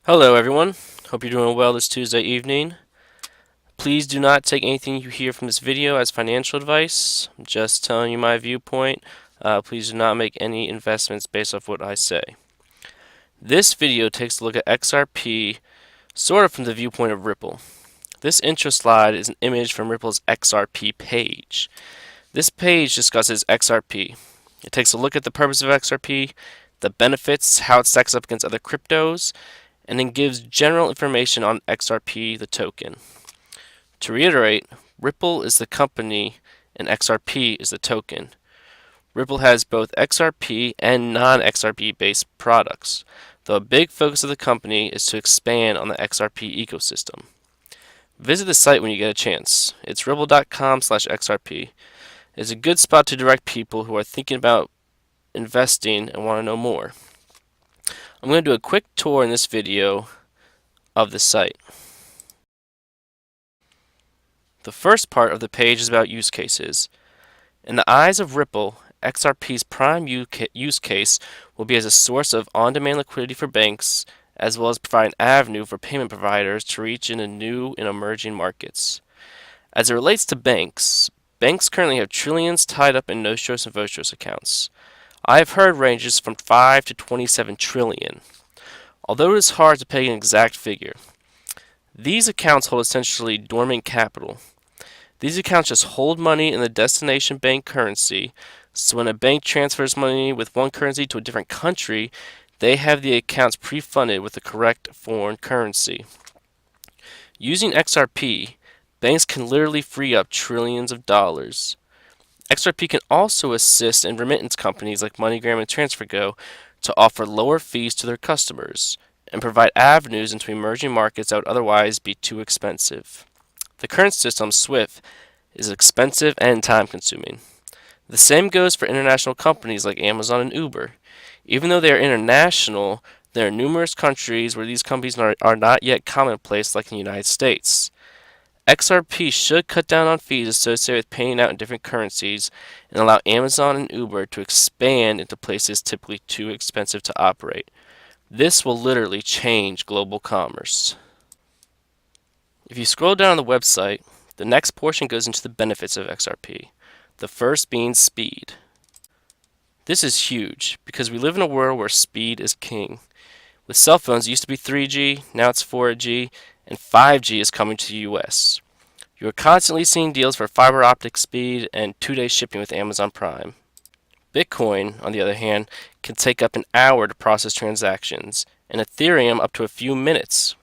Hello everyone, hope you're doing well this Tuesday evening. Please do not take anything you hear from this video as financial advice. I'm just telling you my viewpoint. Please do not make any investments based off what I say. This video takes a look at XRP sort of from the viewpoint of Ripple. This intro slide is an image from Ripple's XRP page. This page discusses XRP. It takes a look at the purpose of XRP, the benefits, how it stacks up against other cryptos, and then gives general information on XRP, the token. To reiterate, Ripple is the company and XRP is the token. Ripple has both XRP and non-XRP based products, though a big focus of the company is to expand on the XRP ecosystem. Visit the site when you get a chance. It's ripple.com/XRP. It's a good spot to direct people who are thinking about investing and want to know more. I'm going to do a quick tour in this video of the site. The first part of the page is about use cases. In the eyes of Ripple, XRP's prime use case will be as a source of on-demand liquidity for banks, as well as provide an avenue for payment providers to reach into new and emerging markets. As it relates to banks, banks currently have trillions tied up in Nostros and Vostros accounts. I have heard ranges from 5 to 27 trillion. Although it is hard to peg an exact figure, these accounts hold essentially dormant capital. These accounts just hold money in the destination bank currency, so when a bank transfers money with one currency to a different country, they have the accounts pre-funded with the correct foreign currency. Using XRP, banks can literally free up trillions of dollars. XRP can also assist in remittance companies like MoneyGram and TransferGo to offer lower fees to their customers and provide avenues into emerging markets that would otherwise be too expensive. The current system, SWIFT, is expensive and time-consuming. The same goes for international companies like Amazon and Uber. Even though they are international, there are numerous countries where these companies are not yet commonplace, like in the United States. XRP should cut down on fees associated with paying out in different currencies and allow Amazon and Uber to expand into places typically too expensive to operate. This will literally change global commerce. If you scroll down on the website, the next portion goes into the benefits of XRP, the first being speed. This is huge because we live in a world where speed is king. With cell phones, it used to be 3G, now it's 4G, and 5G is coming to the US. You are constantly seeing deals for fiber optic speed and 2-day shipping with Amazon Prime. Bitcoin, on the other hand, can take up an hour to process transactions, and Ethereum up to a few minutes.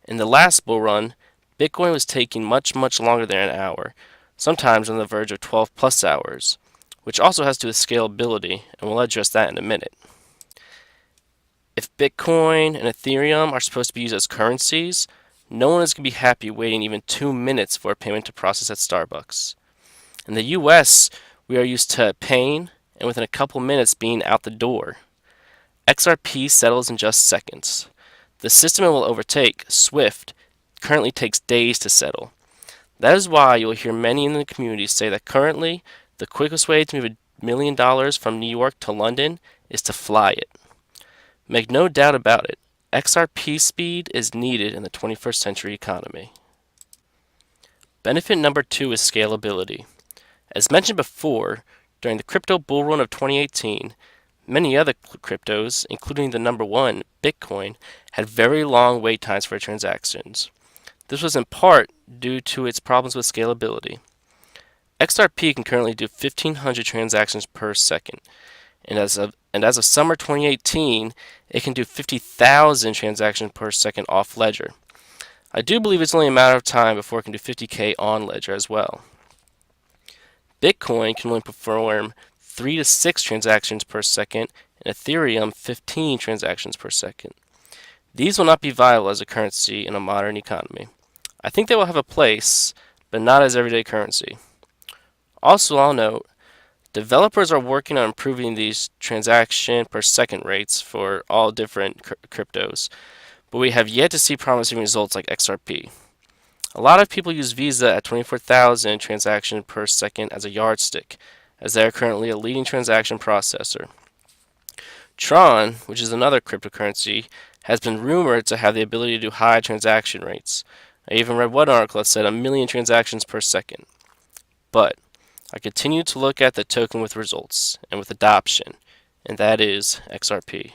In the last bull run, Bitcoin was taking much longer than an hour, sometimes on the verge of 12 plus hours, which also has to do with scalability, and we'll address that in a minute. If Bitcoin and Ethereum are supposed to be used as currencies, no one is going to be happy waiting even 2 minutes for a payment to process at Starbucks. In the US, we are used to paying and within a couple minutes being out the door. XRP settles in just seconds. The system it will overtake, SWIFT, currently takes days to settle. That is why you will hear many in the community say that currently the quickest way to move $1 million from New York to London is to fly it. Make no doubt about it, XRP speed is needed in the 21st century economy. Benefit number 2 is scalability. As mentioned before, during the crypto bull run of 2018, many other cryptos, including the number one, Bitcoin, had very long wait times for transactions. This was in part due to its problems with scalability. XRP can currently do 1,500 transactions per second, and as of summer 2018, it can do 50,000 transactions per second off ledger. I do believe it's only a matter of time before it can do 50K on ledger as well. Bitcoin can only perform 3 to 6 transactions per second, and Ethereum 15 transactions per second. These will not be viable as a currency in a modern economy. I think they will have a place, but not as everyday currency. Also, I'll note, developers are working on improving these transaction per second rates for all different cryptos, but we have yet to see promising results like XRP. A lot of people use Visa at 24,000 transactions per second as a yardstick, as they are currently a leading transaction processor. Tron, which is another cryptocurrency, has been rumored to have the ability to do high transaction rates. I even read one article that said 1 million transactions per second. But I continue to look at the token with results and with adoption, and that is XRP.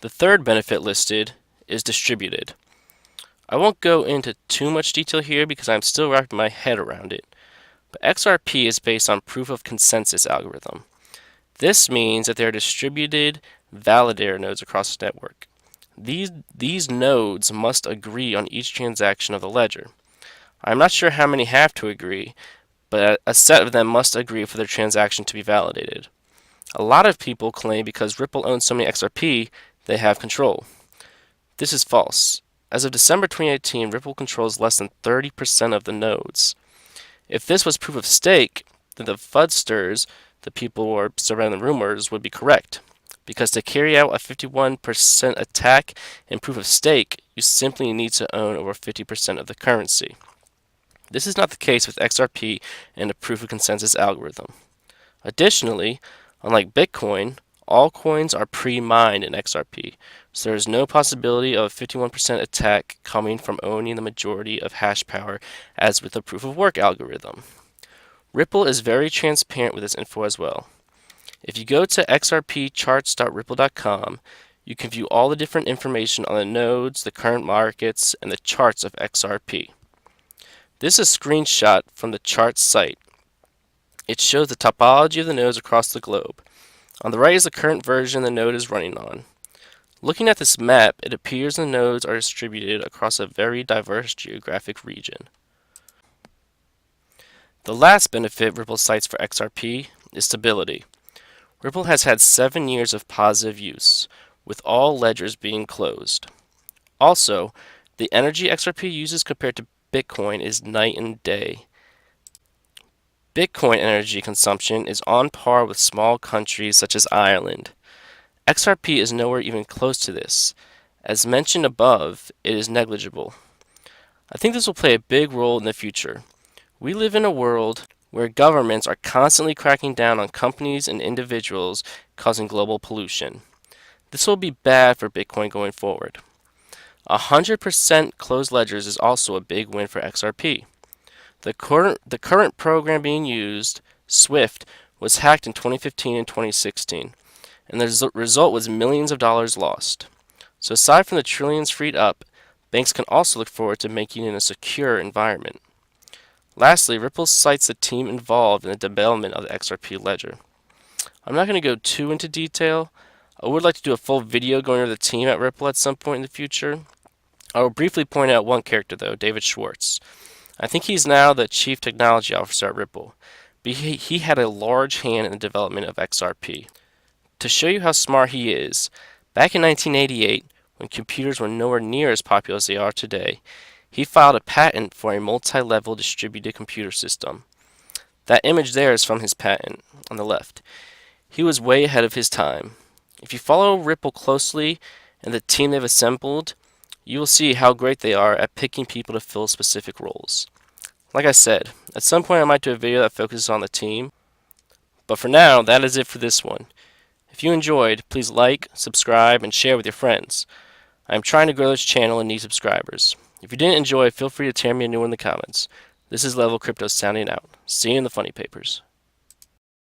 The third benefit listed is distributed. I won't go into too much detail here because I'm still wrapping my head around it, but XRP is based on proof of consensus algorithm. This means that there are distributed validator nodes across the network. These nodes must agree on each transaction of the ledger. I'm not sure how many have to agree, but a set of them must agree for their transaction to be validated. A lot of people claim because Ripple owns so many XRP, they have control. This is false. As of December 2018, Ripple controls less than 30% of the nodes. If this was proof of stake, then the FUDsters, the people who are spreading the rumors, would be correct. Because to carry out a 51% attack in proof of stake, you simply need to own over 50% of the currency. This is not the case with XRP and the proof of consensus algorithm. Additionally, unlike Bitcoin, all coins are pre-mined in XRP, so there is no possibility of a 51% attack coming from owning the majority of hash power as with the proof of work algorithm. Ripple is very transparent with this info as well. If you go to xrpcharts.ripple.com, you can view all the different information on the nodes, the current markets, and the charts of XRP. This is a screenshot from the charts site. It shows the topology of the nodes across the globe. On the right is the current version the node is running on. Looking at this map, it appears the nodes are distributed across a very diverse geographic region. The last benefit Ripple cites for XRP is stability. Ripple has had 7 years of positive use, with all ledgers being closed. Also, the energy XRP uses compared to Bitcoin is night and day. Bitcoin energy consumption is on par with small countries such as Ireland. XRP is nowhere even close to this. As mentioned above, it is negligible. I think this will play a big role in the future. We live in a world where governments are constantly cracking down on companies and individuals causing global pollution. This will be bad for Bitcoin going forward. 100% closed ledgers is also a big win for XRP. The current program being used, Swift, was hacked in 2015 and 2016, and the result was millions of dollars lost. So aside from the trillions freed up, banks can also look forward to making it a secure environment. Lastly, Ripple cites the team involved in the development of the XRP ledger. I'm not going to go too into detail. I would like to do a full video going over the team at Ripple at some point in the future. I will briefly point out one character though, David Schwartz. I think he's now the Chief Technology Officer at Ripple, but he had a large hand in the development of XRP. To show you how smart he is, back in 1988, when computers were nowhere near as popular as they are today, he filed a patent for a multi-level distributed computer system. That image there is from his patent, on the left. He was way ahead of his time. If you follow Ripple closely and the team they've assembled, you will see how great they are at picking people to fill specific roles. Like I said, at some point I might do a video that focuses on the team, but for now, that is it for this one. If you enjoyed, please like, subscribe, and share with your friends. I am trying to grow this channel and need subscribers. If you didn't enjoy, feel free to tear me a new one in the comments. This is Level Crypto signing out. See you in the funny papers.